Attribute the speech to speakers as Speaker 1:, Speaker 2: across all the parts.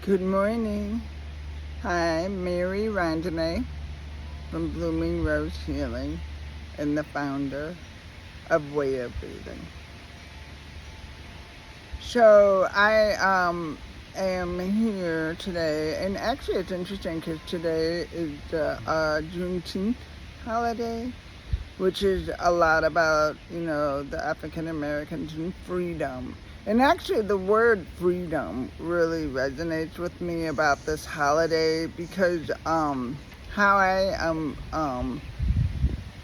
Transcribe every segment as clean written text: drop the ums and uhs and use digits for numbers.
Speaker 1: Good morning. Hi, Mary Rondenet from Blooming Rose Healing and the founder of WhaleBreathing. So I am here today, and actually it's interesting because today is the Juneteenth holiday, which is a lot about, the African Americans and freedom. And actually the word freedom really resonates with me about this holiday because how I am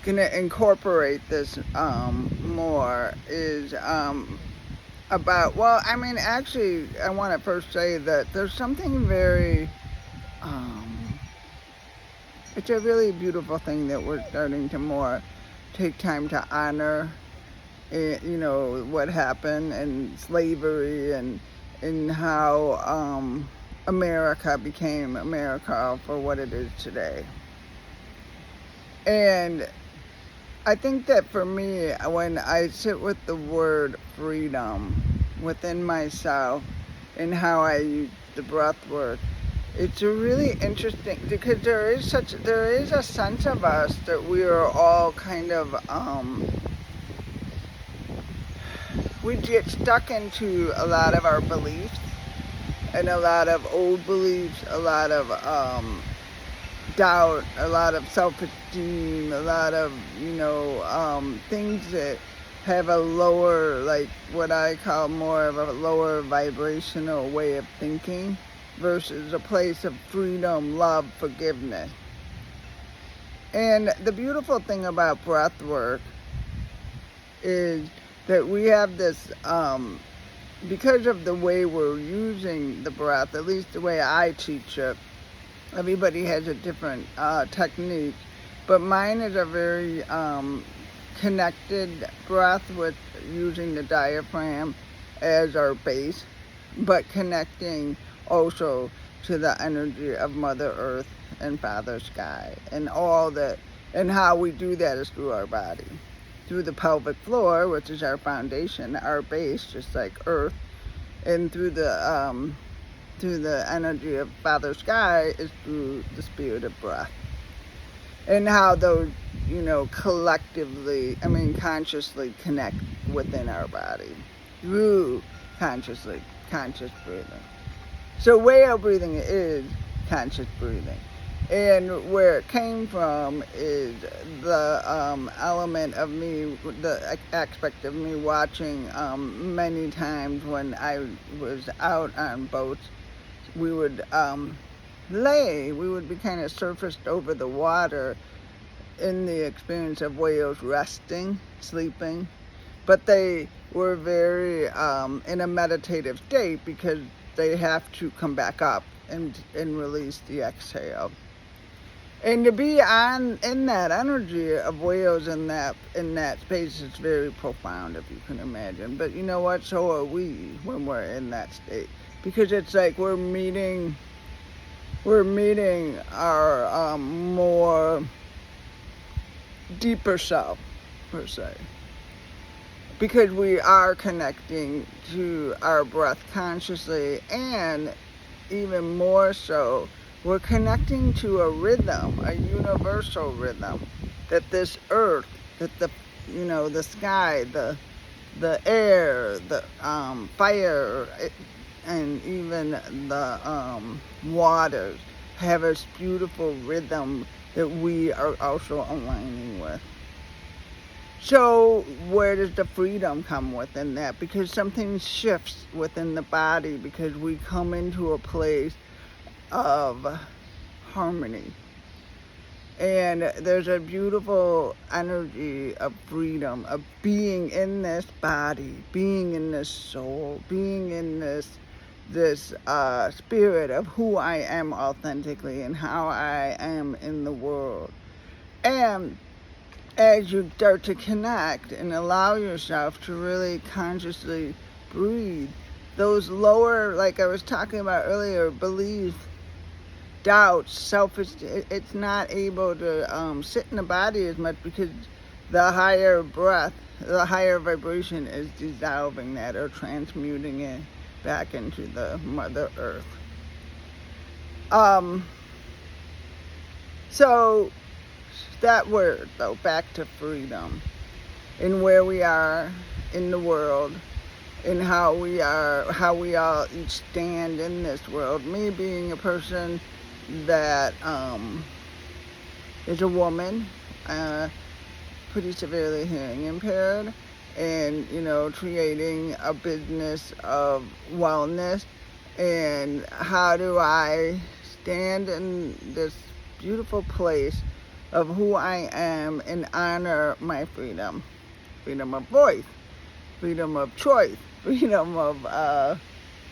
Speaker 1: gonna incorporate this more is about, actually I want to first say that there's something very it's a really beautiful thing that we're starting to more take time to honor, what happened and slavery and how America became America for what it is today. And I think that for me, when I sit with the word freedom within myself and how I use the breath work, it's really interesting because there is a sense of us that we are all kind of we get stuck into a lot of our beliefs and a lot of old beliefs, a lot of doubt, a lot of self-esteem, a lot of things that have a lower, like what I call more of a lower vibrational way of thinking versus a place of freedom, love, forgiveness. And the beautiful thing about breath work is that we have this, because of the way we're using the breath, at least the way I teach it, everybody has a different technique, but mine is a very connected breath with using the diaphragm as our base, but connecting also to the energy of Mother Earth and Father Sky, and all that, and how we do that is through our body, through the pelvic floor, which is our foundation, our base, just like Earth, and through the energy of Father Sky is through the spirit of breath, and how those collectively, consciously connect within our body through conscious breathing. So whale breathing is conscious breathing. And where it came from is the element of me, the aspect of me watching many times when I was out on boats. We would we would be kind of surfaced over the water in the experience of whales resting, sleeping. But they were very in a meditative state because they have to come back up and release the exhale. And to be in that energy of whales in that space is very profound, if you can imagine. But you know what? So are we when we're in that state, because it's like we're meeting our more deeper self, per se, because we are connecting to our breath consciously, and even more so, we're connecting to a rhythm, a universal rhythm, that this earth, that the sky, the air, the fire, and even the waters have this beautiful rhythm that we are also aligning with. So where does the freedom come within that? Because something shifts within the body, because we come into a place of harmony. And there's a beautiful energy of freedom, of being in this body, being in this soul, being in this spirit of who I am authentically and how I am in the world. And as you start to connect and allow yourself to really consciously breathe, those lower, like I was talking about earlier, beliefs, doubts, self-esteem, it's not able to sit in the body as much, because the higher breath, the higher vibration is dissolving that or transmuting it back into the Mother Earth. Um, so that word, though, back to freedom, and where we are in the world, and how we all each stand in this world. Me being a person that is a woman, pretty severely hearing impaired, and creating a business of wellness, and how do I stand in this beautiful place of who I am and honor my freedom of voice, freedom of choice, freedom of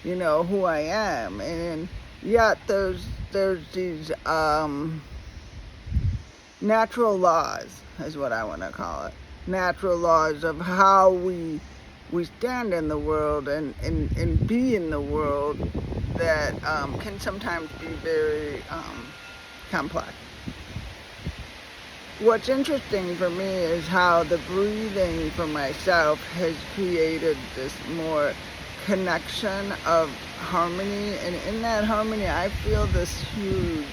Speaker 1: who I am. And yet there's these natural laws, is what I want to call it, natural laws of how we stand in the world and be in the world that can sometimes be very complex. What's interesting for me is how the breathing for myself has created this more connection of harmony, and in that harmony I feel this huge,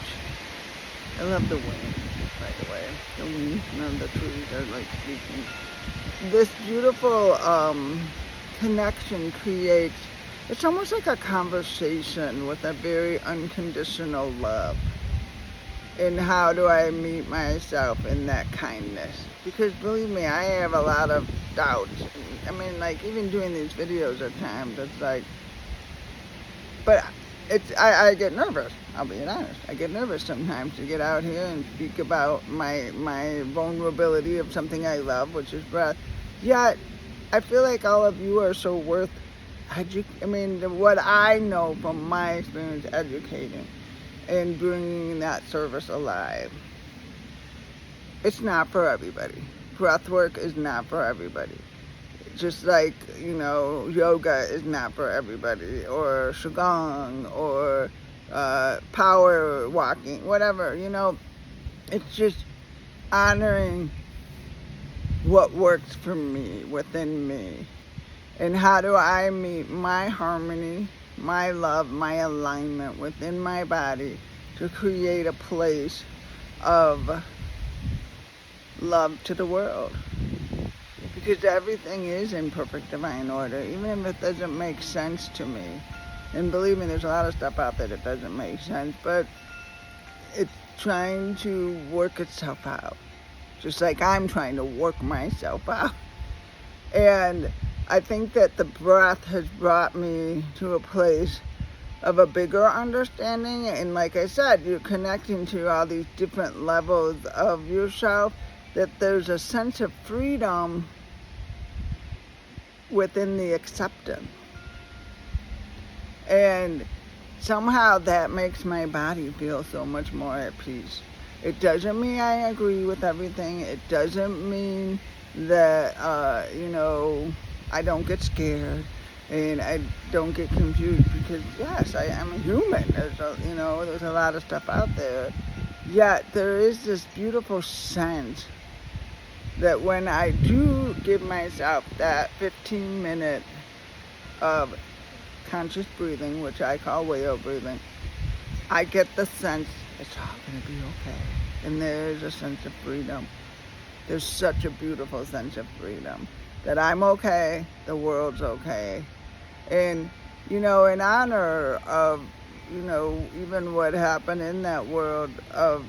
Speaker 1: I love the wind, by the way, the wind and the trees are like speaking. This beautiful connection creates, it's almost like a conversation with a very unconditional love. And how do I meet myself in that kindness? Because believe me, I have a lot of doubts. I mean, like, even doing these videos at times, it's like, but I get nervous, I'll be honest. I get nervous sometimes to get out here and speak about my vulnerability of something I love, which is breath. Yet, I feel like all of you are so worth, what I know from my experience educating and bringing that service alive. It's not for everybody. Breathwork is not for everybody. Just like, yoga is not for everybody, or qigong, or power walking, whatever, it's just honoring what works for me, within me. And how do I meet my harmony, my love, my alignment within my body to create a place of love to the world. Because everything is in perfect divine order, even if it doesn't make sense to me. And believe me, there's a lot of stuff out there that doesn't make sense, but it's trying to work itself out. Just like I'm trying to work myself out. And I think that the breath has brought me to a place of a bigger understanding. And like I said, you're connecting to all these different levels of yourself, that there's a sense of freedom within the acceptance. And somehow that makes my body feel so much more at peace. It doesn't mean I agree with everything. It doesn't mean that, I don't get scared and I don't get confused, because yes, I am a human. There's a lot of stuff out there. Yet there is this beautiful sense that when I do give myself that 15-minute of conscious breathing, which I call whale breathing, I get the sense it's all going to be okay. And there's a sense of freedom. There's such a beautiful sense of freedom. That I'm okay, the world's okay. And, in honor of, even what happened in that world of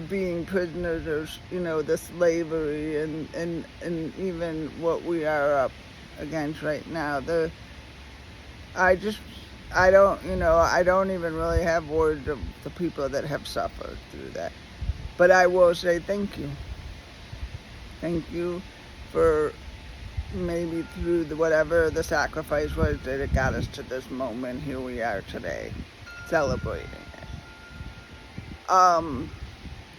Speaker 1: being prisoners, the slavery and even what we are up against right now. I don't even really have words of the people that have suffered through that. But I will say thank you. Thank you for maybe through whatever the sacrifice was that it got us to this moment. Here we are today, celebrating it.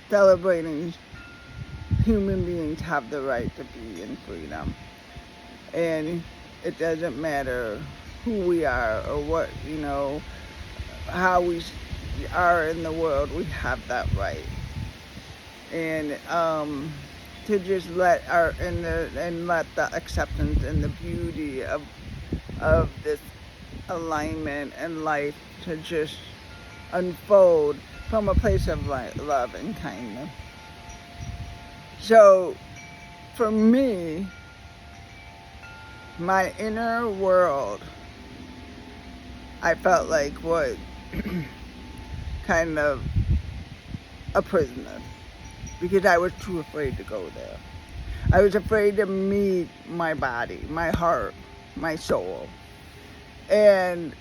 Speaker 1: Celebrating human beings have the right to be in freedom. And it doesn't matter who we are or what, how we are in the world, we have that right. And to just let let the acceptance and the beauty of this alignment and life to just unfold from a place of love and kindness. So for me, my inner world, I felt like was kind of a prisoner because I was too afraid to go there. I was afraid to meet my body, my heart, my soul. And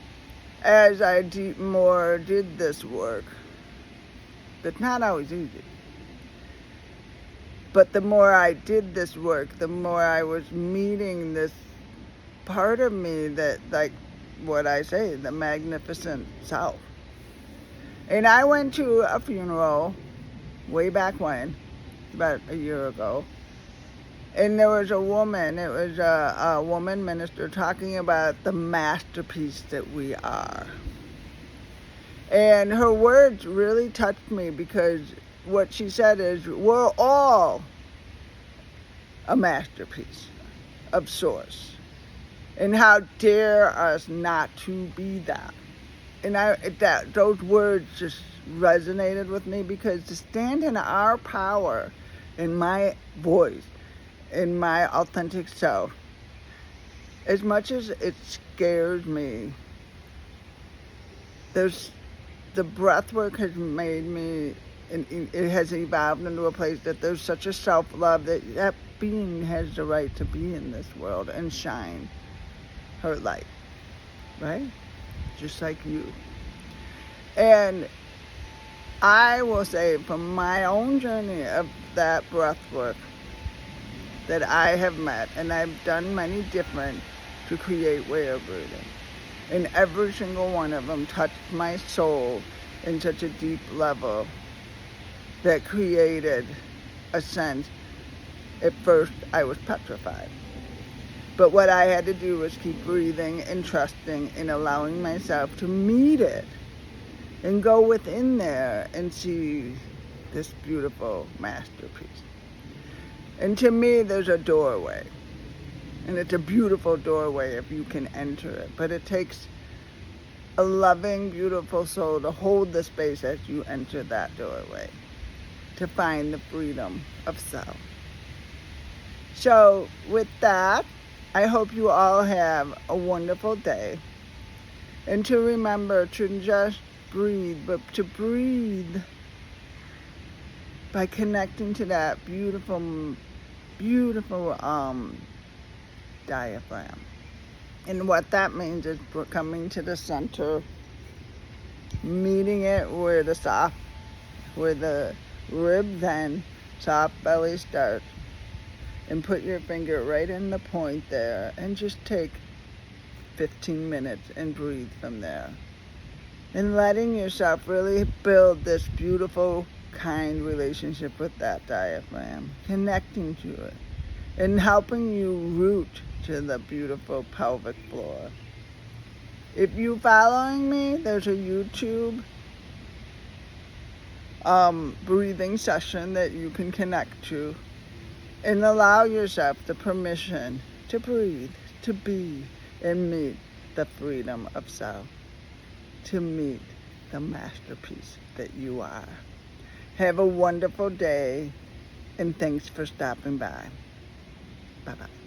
Speaker 1: as I did this work, it's not always easy. But the more I did this work, the more I was meeting this part of me that, like what I say, the magnificent self. And I went to a funeral way back when, about a year ago, and there was a woman, it was a woman minister talking about the masterpiece that we are. And her words really touched me because what she said is, we're all a masterpiece of source. And how dare us not to be that? And those words just resonated with me because to stand in our power, in my voice, in my authentic self, as much as it scares me, the breathwork has made me, and it has evolved into a place that there's such a self-love that being has the right to be in this world and shine her light, right? Just like you. And I will say from my own journey of that breath work that I have met, and I've done many different to create WhaleBreathing, and every single one of them touched my soul in such a deep level that created a sense. At first I was petrified. But what I had to do was keep breathing and trusting and allowing myself to meet it and go within there and see this beautiful masterpiece. And to me, there's a doorway. And it's a beautiful doorway if you can enter it. But it takes a loving, beautiful soul to hold the space as you enter that doorway, to find the freedom of self. So with that, I hope you all have a wonderful day. And to remember to just breathe, but to breathe by connecting to that beautiful, beautiful diaphragm. And what that means is coming to the center, meeting it where the ribs end, soft belly starts, and put your finger right in the point there and just take 15 minutes and breathe from there. And letting yourself really build this beautiful, kind relationship with that diaphragm, connecting to it, and helping you root to the beautiful pelvic floor. If you're following me, there's a YouTube breathing session that you can connect to and allow yourself the permission to breathe, to be, and meet the freedom of self, to meet the masterpiece that you are. Have a wonderful day, and thanks for stopping by. Bye-bye.